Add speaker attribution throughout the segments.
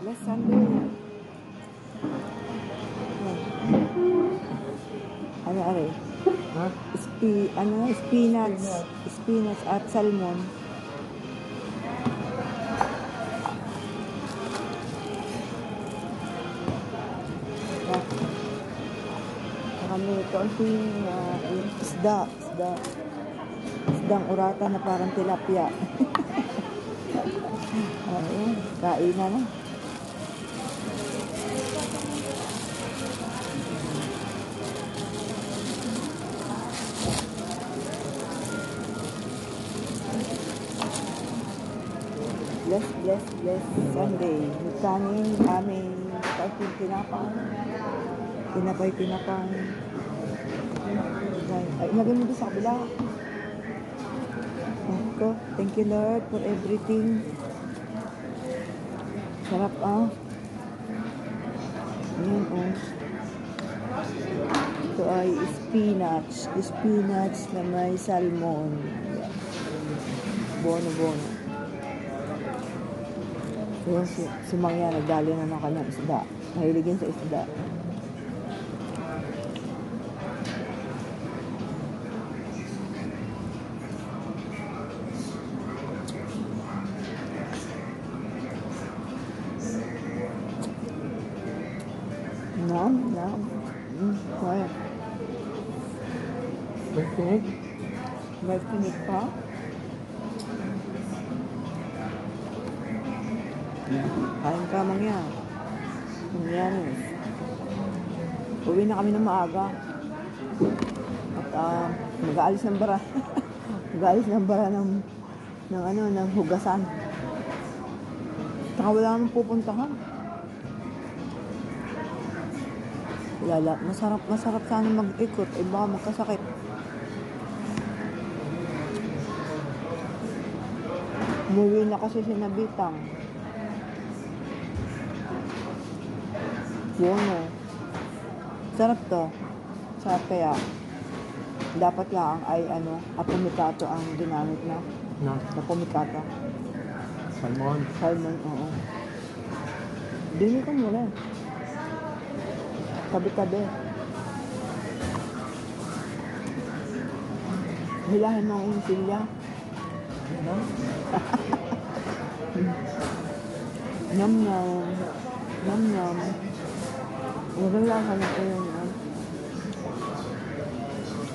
Speaker 1: Last Sunday. Ano, are?
Speaker 2: Ha?
Speaker 1: Spinach at salmon. Kami kaunting isdang urata na parang tilapia. Ayun, kainan na. Bless Sunday. Kanin aming kaunting tinapay. Ay, ilagay mo doon sa kabila. Ako, thank you Lord for everything. Sarap Ayan Ito ay spinach na may salmon. Bono. So, si Mangya nagdali na ng kanyang isda. Mahiligin sa isda. Nam. Kaya. May tinik pa? Kain ka Mangya. Yan. Uwi na kami ng maaga. At mag-aalis ng bara. ng hugasan. Taka wala naman pupuntahan. Masarap sana mag-ikot. Baka magkasakit. Umuwi na kasi si Nabitang. Bono. Sarap to. Sarap kaya. Dapat lang ay apumikato ang ginamit na. Apumikato. Salmon, oo. Dini ko muna. Tabi-tabi. Hilahin mo ang silya. Nam. Maganda ka na yung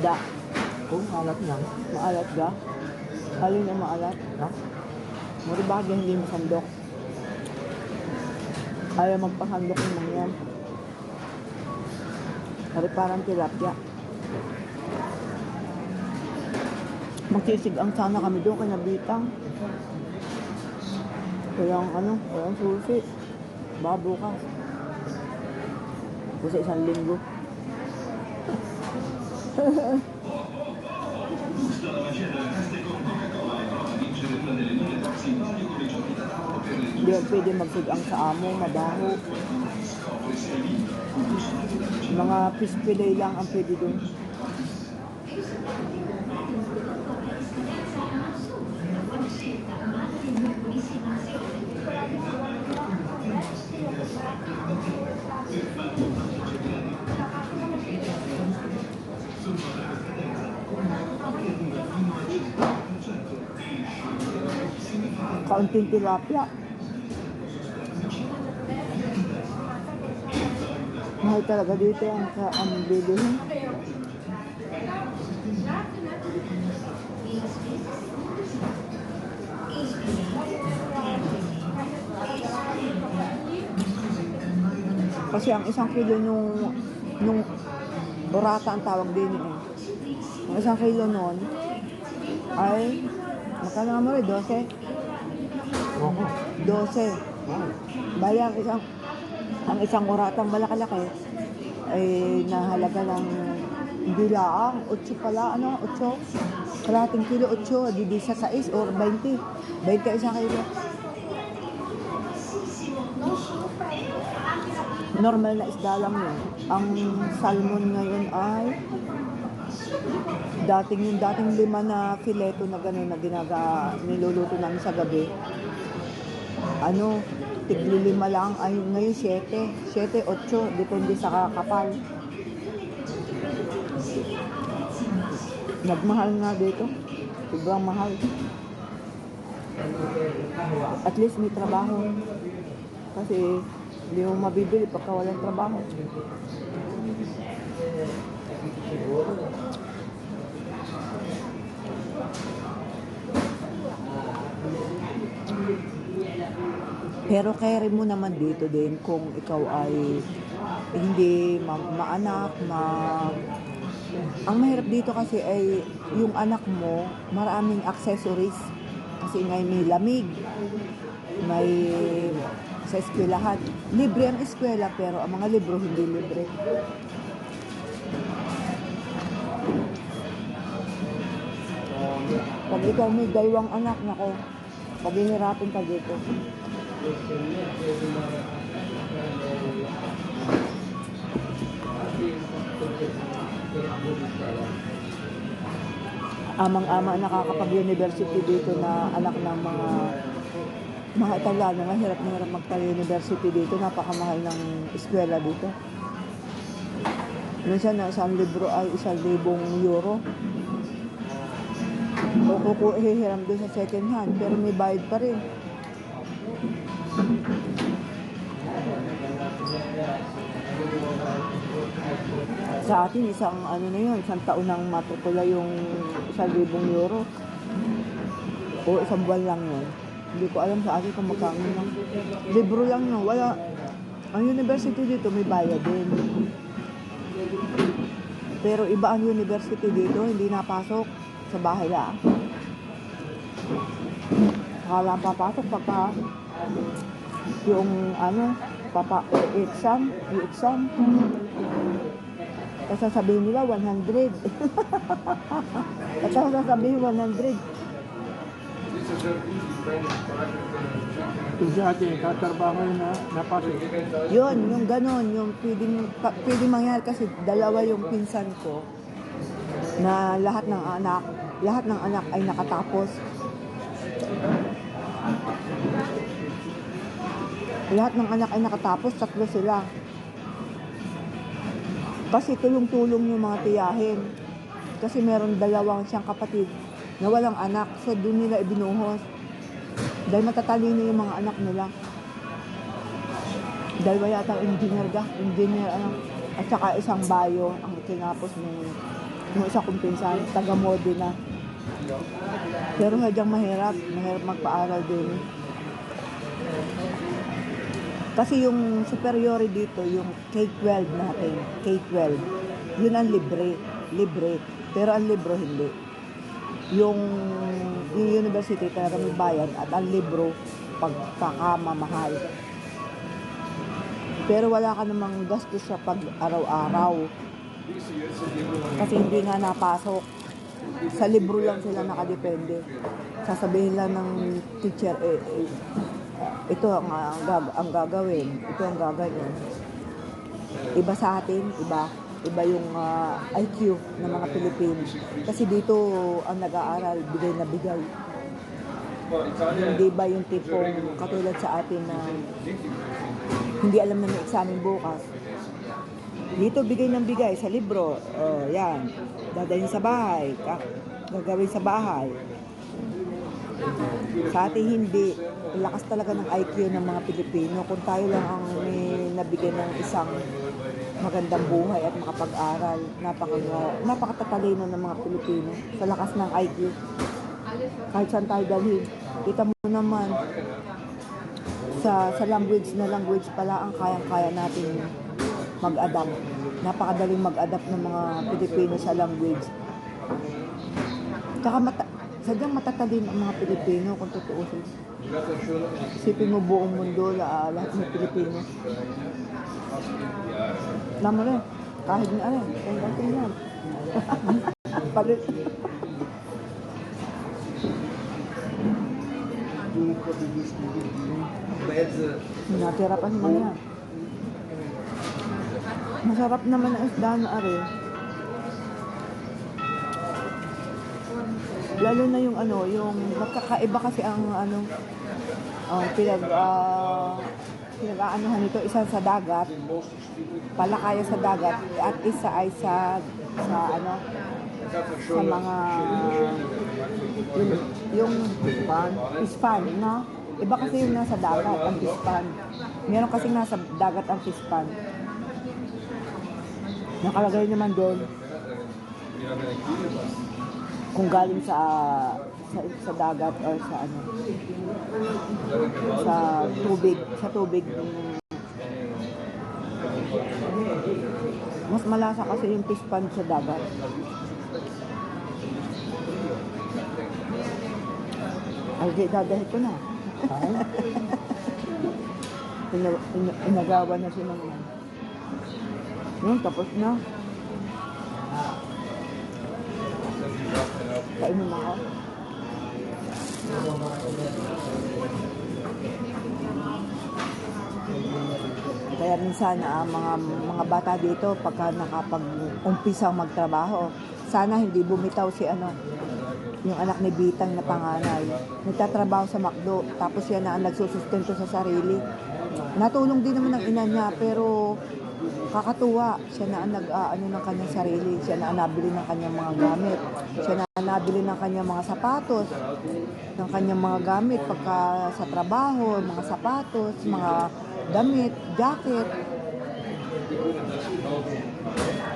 Speaker 1: da.
Speaker 2: Alat lang.
Speaker 1: Maalat ga? Halin na maalat?
Speaker 2: Ha?
Speaker 1: Mura bagay hindi masandok. Ayaw magpasandok naman yan. Hari parang tilapia. Magsisig ang sana kami doon kay Nabitang. Walang susi. Bukas. Sa isang linggo. Hindi pwede magsigang sa amo, mabaho. Mga fish fillet lang ang pwede doon. Kaunting tilapia. Mahal talaga dito ang bibilhin. Kasi ang isang kilo nung burata ang tawag din Ang isang kilo nun ay magkano nga mo rin? 12? 12. Bali ang isang uratang malaki-laki ay nahalaga ng hindi lang 8 pala 8 kalating kilo 8 di sa 6 or 20 isang kilo. Normal na isda lang yun. Ang salmon ngayon ay dating 5 na fileto na gano'n na niluluto namin sa gabi. tigli 5 lang, ay ngayon 7, 7, 8, depende sa kakapal. Nagmahal nga dito, sobrang mahal. At least may trabaho. Kasi hindi mo mabibili pagka walang trabaho. Pero carry mo naman dito din kung ikaw ay hindi maanak, ang mahirap dito kasi ay yung anak mo, maraming accessories. Kasi ngay may lamig, may sa eskwelahan. Libre ang eskwela pero ang mga libro hindi libre. Pag ikaw may 2 anak, nako, paghihirapin ka dito. Amang-ama nakakapag-university dito na anak ng mga Italiano, mahirap na hirap magpa-university dito, napakamahal ng eskwela dito. Minsan na isang libro ay 1,000 euro. O hihiram doon sa second hand, pero may bayad pa rin. Sa atin, isang taon nang matutula yung 1,000 euro. O isang buwan lang yun. Hindi ko alam sa atin kung magkano lang. Libro lang yun. Wala. Ang university dito may bayad din. Pero iba ang university dito, hindi napasok sa bahay lang. Saka lang papasok pagka yung exam. Tapos sasabihin nila 100. At tapos sasabihin 100.
Speaker 2: Kung sa atin, katrabaho na napasok.
Speaker 1: Yun, yung ganon, yung pwedeng mangyari kasi dalawa yung pinsan ko na lahat ng anak ay nakatapos. Lahat ng anak ay nakatapos, 3 sila. Kasi tulong-tulong yung mga tiyahin. Kasi meron 2 siyang kapatid na walang anak. So doon nila ibinuhos. Dahil matatalino yung mga anak nila. Dahil yata engineer. At saka isang bio ang tinapos ng isa kong pinsan, taga-mode na. Pero hadyang mahirap magpaaral din. Kasi yung superior dito, yung K-12 natin, K-12, yun ang libre. Pero ang libro hindi. Yung university talaga may bayad at ang libro pagkakamamahal. Pero wala ka namang gastos sa pag-araw-araw. Kasi hindi nga napasok. Sa libro lang sila nakadepende. Sasabihin lang ng teacher, ito ang gagawin. Ito ang gagawin. Iba sa atin, iba yung IQ ng mga Pilipino. Kasi dito ang nag-aaral, bigay na bigay. Hindi ba yung tipong katulad sa atin na hindi alam na may examen bukas. Dito bigay ng bigay sa libro. Yan. Dadalhin sa bahay. Gagawin sa bahay. Sa atin hindi. Lakas talaga ng IQ ng mga Pilipino. Kung tayo lang ang may nabigyan ng isang magandang buhay at makapag-aral, napakatatalino ng mga Pilipino sa lakas ng IQ. Kahit saan tayo dalhin. Kita mo naman, sa language pala ang kayang-kaya natin mag-adapt. Napakadaling mag-adapt ng mga Pilipino sa language. Tsaka sadyang matatalino ang mga Pilipino kung tutuusin. Isipin mo buong mundo, lahat ng Pilipino. Alam mo rin, kahit na kung dating yan. Palit. Natira pa naman yan. Masarap naman ang isda na are. Lalo na yung yung magkakaiba kasi ang Pinag-aanuhan nito, isa sa dagat, palakaya sa dagat, at isa ay sa mga, yung fish pan, no? Iba kasi yung nasa dagat, ang fish pan. Meron kasi nasa dagat ang fish pan. Nakalagay naman doon kung galing sa dagat or sa tubig. Mas malasa kasi yung fish pan sa dagat. Ay, dadahit ko na. Inagawa na siya ng tapos na. Kainin ako. Kaya minsan mga bata dito pagka nakapag-umpisang magtrabaho, sana hindi bumitaw yung anak ni Bitang na panganay. Nagtatrabaho sa McDo, tapos yan na ang nagsusustento sa sarili. Natulong din naman ng ina niya, pero kakatuwa. Siya na ang nag-ano ng kanyang sarili. Siya na ang nabili ng kanyang mga gamit. Siya na ang nabili ng kanyang mga sapatos, ng kanyang mga gamit pagka sa trabaho, mga sapatos, mga damit, jacket.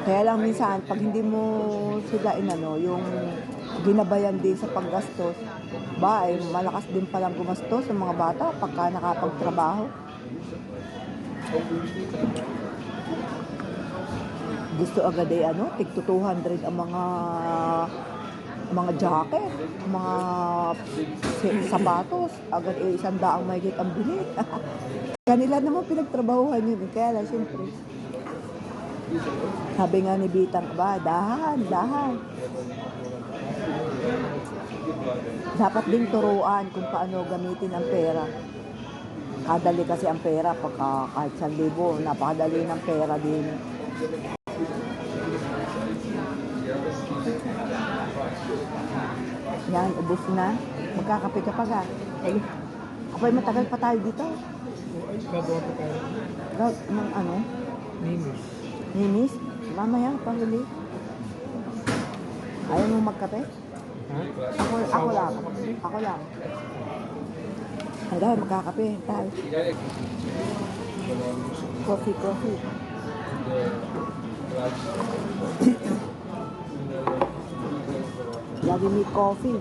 Speaker 1: Kaya lang minsan, pag hindi mo sila yung ginabayan din sa paggastos, malakas din palang gumastos sa mga bata pagka nakapagtrabaho. Gusto agad tig 200 ang mga jacket, mga sapatos, agad 100 mahigit ang bili. Kanila naman pinagtrabahuhan yun. Kaya lang, siyempre, sabi nga ni Bitang, dahan. Dapat din turuan kung paano gamitin ang pera. Kadali kasi ang pera, kahit 1,000, napakadali ng pera din. Yan, ubos na. Magkakape ka pa ga. Apoy, matagal pa tayo dito.
Speaker 2: Gagawa pa tayo.
Speaker 1: Ng ano?
Speaker 2: Nimis.
Speaker 1: Nimis? Mamaya, pahuli. Ayaw mo magkape?
Speaker 2: Ha?
Speaker 1: Ako lang. Ay, dahil magkakape tayo. Coffee. Lagi may coffee.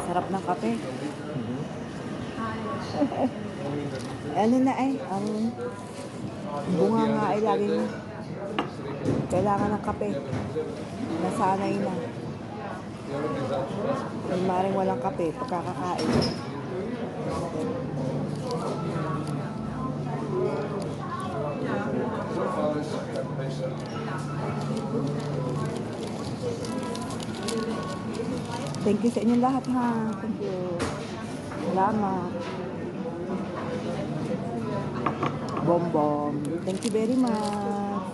Speaker 1: Sarap ng kape. Ano na ang bunga nga ay laging kailangan ng kape. Nasanay na. Ay maring walang kape pagkakakain. Thank you sa inyong lahat ha. Thank you. Salamat. Bom. Thank you very much.